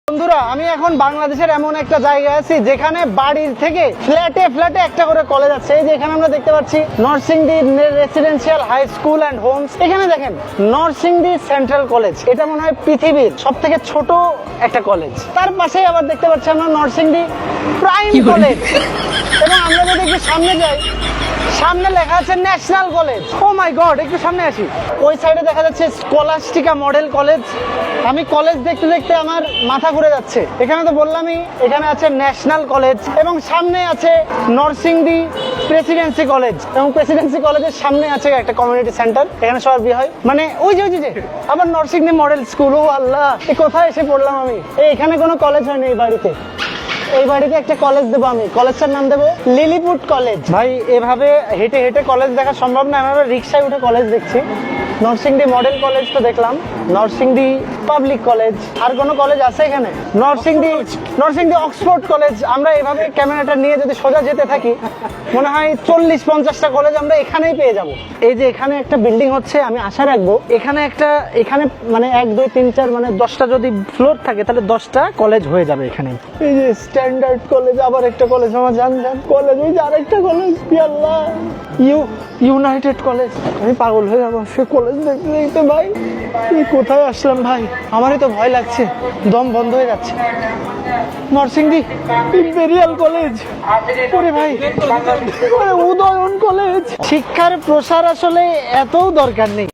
বন্ধুরা, আমি এখন বাংলাদেশের এমন একটা জায়গায় আছি যেখানে বাড়ির থেকে ফ্ল্যাটে ফ্ল্যাটে একটা করে কলেজ আছে। এই যে এখানে আমরা দেখতে পাচ্ছি Narsingdi residential high school and homes. এখানে দেখেন নরসিংদী সেন্ট্রাল কলেজ, এটা মনে হয় পৃথিবীর সব থেকে ছোট একটা কলেজ। তার পাশেই আবার দেখতে পাচ্ছি আমরা নরসিংদী প্রাইম কলেজ। এবং আমরা যদি একটু সামনে যাই, সামনে লেখা আছে ন্যাশনাল কলেজ। ও মাই গড, একটু সামনে আসি। ওই সাইডে দেখা যাচ্ছে স্কলাস্টিকা মডেল কলেজ। আমি কলেজ দেখতে দেখতে আমার মাথা ঘুরে যাচ্ছে। এখানে তো বললামই, এখানে আছে ন্যাশনাল কলেজ এবং সামনে আছে নরসিংদী প্রেসিডেন্সি কলেজ, এবং প্রেসিডেন্সি কলেজের সামনে আছে একটা কমিউনিটি সেন্টার, এখানে সবার বিয়ে হয়। মানে ওই যে আবার নরসিংদী মডেল স্কুল। ও আল্লাহ, এই কোথায় এসে পড়লাম আমি। এখানে কোনো কলেজ হয়নি এই বাড়িতে। এই বাড়িতে একটা কলেজ দেবো আমি, কলেজটার নাম দেবো লিলিপুট কলেজ। ভাই এভাবে হেঁটে হেঁটে কলেজ দেখা সম্ভব না, আমরা রিক্সায় উঠে কলেজ দেখছি। নরসিংদী মডেল কলেজ তো দেখলাম, নরসিংদী পাবলিক কলেজ। আর কোনো কলেজ আছে এখানে? Narsingdi Oxford college. আমরা এভাবে ক্যামেরাটা নিয়ে যদি সোজা যেতে থাকি, মনে হয় 40-50টা কলেজ আমরা এখানেই পেয়ে যাব। এই যে এখানে একটা বিল্ডিং হচ্ছে, আমি আশা রাখবো এখানে মানে 1, 2, 3, 4 মানে 10টা যদি ফ্লোর থাকে তাহলে 10টা কলেজ হয়ে যাবে এখানে। এই যে স্ট্যান্ডার্ড কলেজ, আবার একটা কলেজ, আমার জান কলেজ। ওই যে আরেকটা কলেজ, আল্লাহ, ইউনাইটেড কলেজ। আমি পাগল হয়ে যাবো সে কলেজ দেখতে দেখতে। ভাই কোথায় আসলাম ভাই, আমারই তো ভয় লাগছে, দম বন্ধ হয়ে যাচ্ছে। নরসিংদী ইম্পেরিয়াল কলেজ, ওরে ভাই, উদয়ন কলেজ। শিক্ষার প্রসার আসলে এতও দরকার নেই।